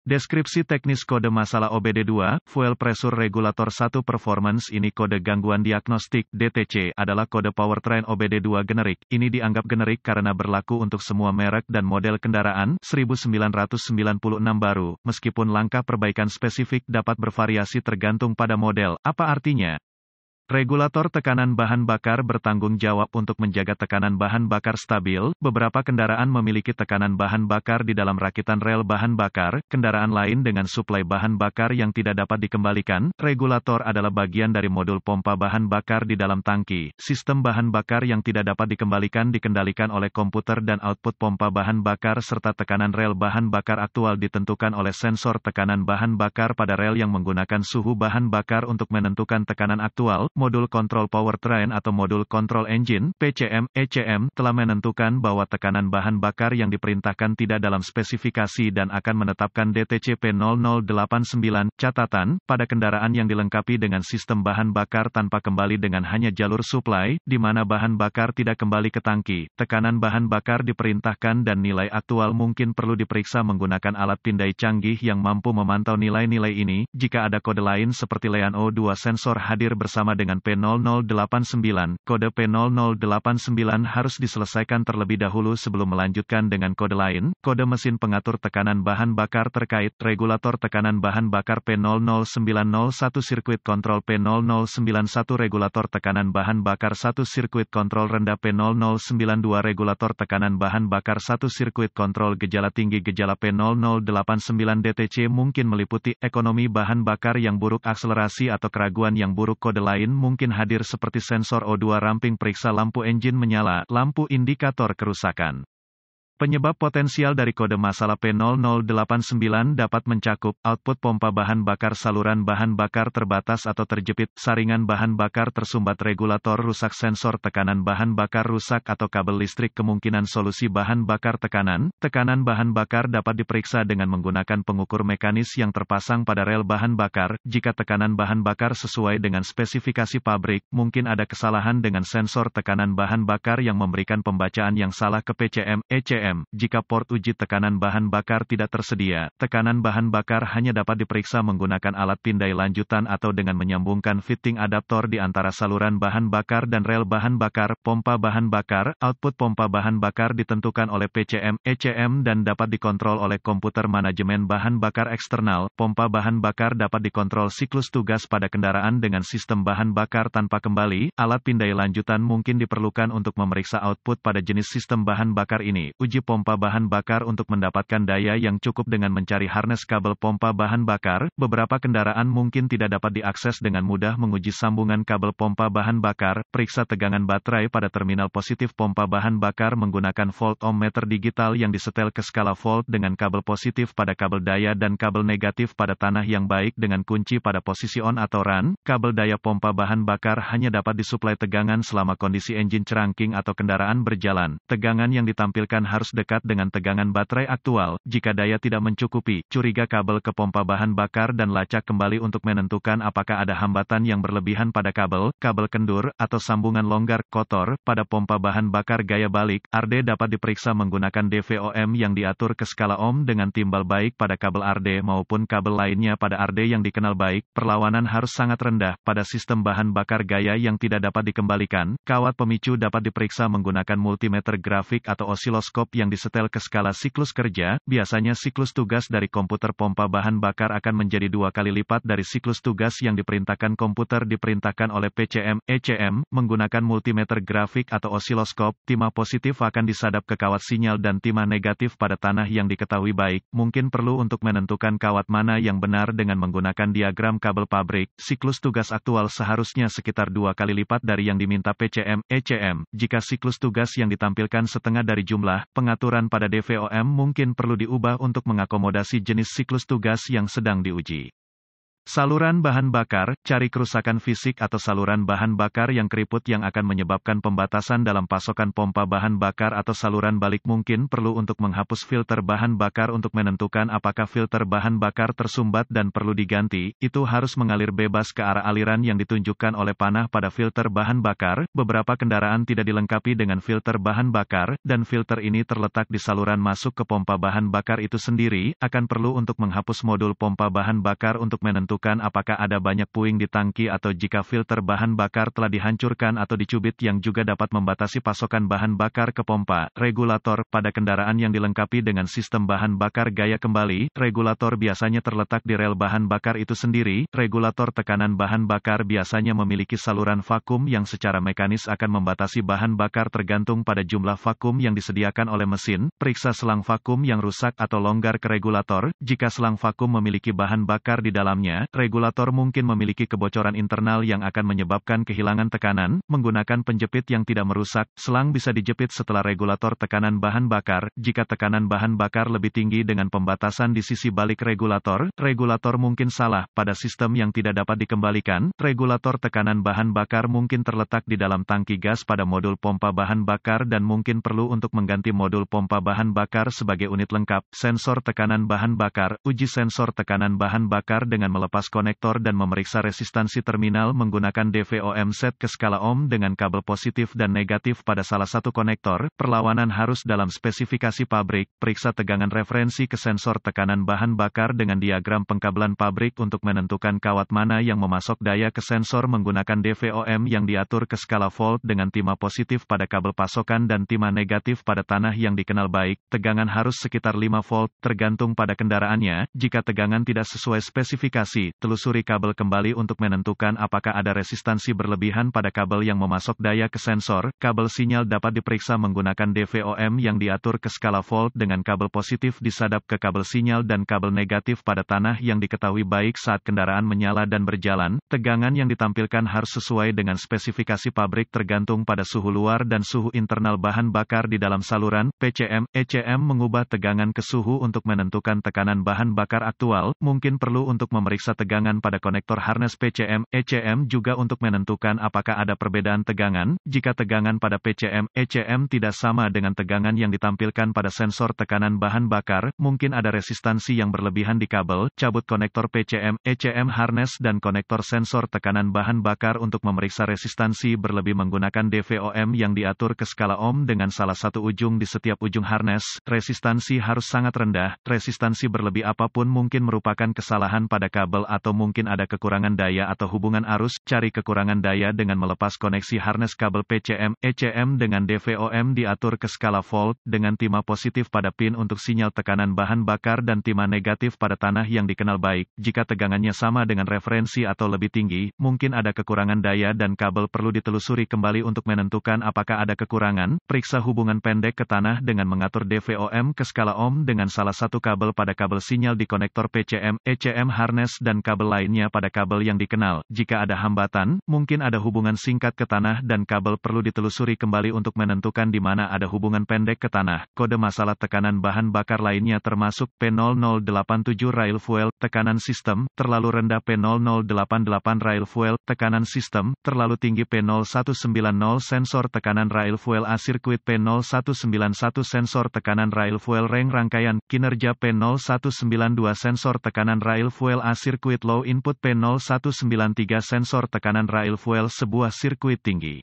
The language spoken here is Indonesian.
Deskripsi teknis kode masalah OBD2, Fuel Pressure Regulator 1 Performance. Ini kode gangguan diagnostik, DTC, adalah kode powertrain OBD2 generik. Ini dianggap generik karena berlaku untuk semua merek dan model kendaraan, 1996 baru, meskipun langkah perbaikan spesifik dapat bervariasi tergantung pada model. Apa artinya? Regulator tekanan bahan bakar bertanggung jawab untuk menjaga tekanan bahan bakar stabil. Beberapa kendaraan memiliki tekanan bahan bakar di dalam rakitan rel bahan bakar, kendaraan lain dengan suplai bahan bakar yang tidak dapat dikembalikan. Regulator adalah bagian dari modul pompa bahan bakar di dalam tangki. Sistem bahan bakar yang tidak dapat dikembalikan dikendalikan oleh komputer dan output pompa bahan bakar serta tekanan rel bahan bakar aktual ditentukan oleh sensor tekanan bahan bakar pada rel yang menggunakan suhu bahan bakar untuk menentukan tekanan aktual. Modul kontrol powertrain atau modul kontrol engine, PCM, ECM, telah menentukan bahwa tekanan bahan bakar yang diperintahkan tidak dalam spesifikasi dan akan menetapkan DTC P0089. Catatan, pada kendaraan yang dilengkapi dengan sistem bahan bakar tanpa kembali dengan hanya jalur suplai, di mana bahan bakar tidak kembali ke tangki, tekanan bahan bakar diperintahkan dan nilai aktual mungkin perlu diperiksa menggunakan alat pindai canggih yang mampu memantau nilai-nilai ini. Jika ada kode lain seperti Lean O2 sensor hadir bersama dengan P0089, kode P0089 harus diselesaikan terlebih dahulu sebelum melanjutkan dengan kode lain. Kode mesin pengatur tekanan bahan bakar terkait, regulator tekanan bahan bakar P00901 sirkuit kontrol P0091 regulator tekanan bahan bakar 1 sirkuit kontrol rendah P0092 regulator tekanan bahan bakar 1 sirkuit kontrol gejala tinggi gejala P0089 DTC mungkin meliputi ekonomi bahan bakar yang buruk akselerasi atau keraguan yang buruk. Kode lain mungkin hadir seperti sensor O2 ramping periksa lampu engine menyala, lampu indikator kerusakan. Penyebab potensial dari kode masalah P0089 dapat mencakup output pompa bahan bakar saluran bahan bakar terbatas atau terjepit, saringan bahan bakar tersumbat regulator rusak sensor tekanan bahan bakar rusak atau kabel listrik kemungkinan solusi bahan bakar tekanan bahan bakar dapat diperiksa dengan menggunakan pengukur mekanis yang terpasang pada rel bahan bakar. Jika tekanan bahan bakar sesuai dengan spesifikasi pabrik, mungkin ada kesalahan dengan sensor tekanan bahan bakar yang memberikan pembacaan yang salah ke PCM, ECM. Jika port uji tekanan bahan bakar tidak tersedia, tekanan bahan bakar hanya dapat diperiksa menggunakan alat pindai lanjutan atau dengan menyambungkan fitting adaptor di antara saluran bahan bakar dan rel bahan bakar. Pompa bahan bakar, output pompa bahan bakar ditentukan oleh PCM, ECM dan dapat dikontrol oleh komputer manajemen bahan bakar eksternal. Pompa bahan bakar dapat dikontrol siklus tugas pada kendaraan dengan sistem bahan bakar tanpa kembali. Alat pindai lanjutan mungkin diperlukan untuk memeriksa output pada jenis sistem bahan bakar ini. Uji pompa bahan bakar untuk mendapatkan daya yang cukup dengan mencari harness kabel pompa bahan bakar. Beberapa kendaraan mungkin tidak dapat diakses dengan mudah menguji sambungan kabel pompa bahan bakar. Periksa tegangan baterai pada terminal positif pompa bahan bakar menggunakan volt ohmmeter digital yang disetel ke skala volt dengan kabel positif pada kabel daya dan kabel negatif pada tanah yang baik dengan kunci pada posisi on atau run. Kabel daya pompa bahan bakar hanya dapat disuplai tegangan selama kondisi engine cranking atau kendaraan berjalan. Tegangan yang ditampilkan harus dekat dengan tegangan baterai aktual. Jika daya tidak mencukupi, curiga kabel ke pompa bahan bakar dan lacak kembali untuk menentukan apakah ada hambatan yang berlebihan pada kabel kendur, atau sambungan longgar, kotor. Pada pompa bahan bakar gaya balik, RD dapat diperiksa menggunakan DVOM yang diatur ke skala ohm dengan timbal baik pada kabel RD maupun kabel lainnya pada RD yang dikenal baik. Perlawanan harus sangat rendah pada sistem bahan bakar gaya yang tidak dapat dikembalikan. Kawat pemicu dapat diperiksa menggunakan multimeter grafik atau osiloskop yang disetel ke skala siklus kerja. Biasanya siklus tugas dari komputer pompa bahan bakar akan menjadi 2 kali lipat dari siklus tugas yang diperintahkan komputer diperintahkan oleh PCM, ECM, menggunakan multimeter grafik atau osiloskop. Timah positif akan disadap ke kawat sinyal dan timah negatif pada tanah yang diketahui baik. Mungkin perlu untuk menentukan kawat mana yang benar dengan menggunakan diagram kabel pabrik. Siklus tugas aktual seharusnya sekitar 2 kali lipat dari yang diminta PCM, ECM. Jika siklus tugas yang ditampilkan setengah dari jumlah, pengaturan pada DVOM mungkin perlu diubah untuk mengakomodasi jenis siklus tugas yang sedang diuji. Saluran bahan bakar, cari kerusakan fisik atau saluran bahan bakar yang keriput yang akan menyebabkan pembatasan dalam pasokan pompa bahan bakar atau saluran balik mungkin perlu untuk menghapus filter bahan bakar untuk menentukan apakah filter bahan bakar tersumbat dan perlu diganti, itu harus mengalir bebas ke arah aliran yang ditunjukkan oleh panah pada filter bahan bakar. Beberapa kendaraan tidak dilengkapi dengan filter bahan bakar, dan filter ini terletak di saluran masuk ke pompa bahan bakar itu sendiri, akan perlu untuk menghapus modul pompa bahan bakar untuk menentukan apakah ada banyak puing di tangki atau jika filter bahan bakar telah dihancurkan atau dicubit yang juga dapat membatasi pasokan bahan bakar ke pompa. Regulator, pada kendaraan yang dilengkapi dengan sistem bahan bakar gaya kembali, regulator biasanya terletak di rel bahan bakar itu sendiri. Regulator tekanan bahan bakar biasanya memiliki saluran vakum yang secara mekanis akan membatasi bahan bakar tergantung pada jumlah vakum yang disediakan oleh mesin. Periksa selang vakum yang rusak atau longgar ke regulator. Jika selang vakum memiliki bahan bakar di dalamnya, regulator mungkin memiliki kebocoran internal yang akan menyebabkan kehilangan tekanan. Menggunakan penjepit yang tidak merusak, selang bisa dijepit setelah regulator tekanan bahan bakar. Jika tekanan bahan bakar lebih tinggi dengan pembatasan di sisi balik regulator, regulator mungkin salah. Pada sistem yang tidak dapat dikembalikan, regulator tekanan bahan bakar mungkin terletak di dalam tangki gas pada modul pompa bahan bakar dan mungkin perlu untuk mengganti modul pompa bahan bakar sebagai unit lengkap. Sensor tekanan bahan bakar, uji sensor tekanan bahan bakar dengan melepas konektor dan memeriksa resistansi terminal menggunakan DVOM set ke skala ohm dengan kabel positif dan negatif pada salah satu konektor. Perlawanan harus dalam spesifikasi pabrik. Periksa tegangan referensi ke sensor tekanan bahan bakar dengan diagram pengkabelan pabrik untuk menentukan kawat mana yang memasok daya ke sensor menggunakan DVOM yang diatur ke skala volt dengan timah positif pada kabel pasokan dan timah negatif pada tanah yang dikenal baik. Tegangan harus sekitar 5 volt, tergantung pada kendaraannya. Jika tegangan tidak sesuai spesifikasi, telusuri kabel kembali untuk menentukan apakah ada resistansi berlebihan pada kabel yang memasok daya ke sensor. Kabel sinyal dapat diperiksa menggunakan DVOM yang diatur ke skala volt dengan kabel positif disadap ke kabel sinyal dan kabel negatif pada tanah yang diketahui baik saat kendaraan menyala dan berjalan. Tegangan yang ditampilkan harus sesuai dengan spesifikasi pabrik tergantung pada suhu luar dan suhu internal bahan bakar di dalam saluran. PCM, ECM mengubah tegangan ke suhu untuk menentukan tekanan bahan bakar aktual. Mungkin perlu untuk memeriksa tegangan pada konektor harness PCM, ECM juga untuk menentukan apakah ada perbedaan tegangan. Jika tegangan pada PCM, ECM tidak sama dengan tegangan yang ditampilkan pada sensor tekanan bahan bakar, mungkin ada resistansi yang berlebihan di kabel. Cabut konektor PCM, ECM harness dan konektor sensor tekanan bahan bakar untuk memeriksa resistansi berlebih menggunakan DVOM yang diatur ke skala ohm dengan salah satu ujung di setiap ujung harness. Resistansi harus sangat rendah. Resistansi berlebih apapun mungkin merupakan kesalahan pada kabel atau mungkin ada kekurangan daya atau hubungan arus. Cari kekurangan daya dengan melepas koneksi harness kabel PCM, ECM dengan DVOM diatur ke skala volt, dengan timah positif pada pin untuk sinyal tekanan bahan bakar dan timah negatif pada tanah yang dikenal baik. Jika tegangannya sama dengan referensi atau lebih tinggi, mungkin ada kekurangan daya dan kabel perlu ditelusuri kembali untuk menentukan apakah ada kekurangan. Periksa hubungan pendek ke tanah dengan mengatur DVOM ke skala ohm dengan salah satu kabel pada kabel sinyal di konektor PCM, ECM harness dan kabel lainnya pada kabel yang dikenal. Jika ada hambatan, mungkin ada hubungan singkat ke tanah dan kabel perlu ditelusuri kembali untuk menentukan di mana ada hubungan pendek ke tanah. Kode masalah tekanan bahan bakar lainnya termasuk P0087 rail fuel, tekanan sistem, terlalu rendah P0088 rail fuel, tekanan sistem, terlalu tinggi P0190 sensor tekanan rail fuel A sirkuit P0191 sensor tekanan rail fuel ring rangkaian, kinerja P0192 sensor tekanan rail fuel A sirkuit low input P0193 sensor tekanan rail fuel sebuah sirkuit tinggi.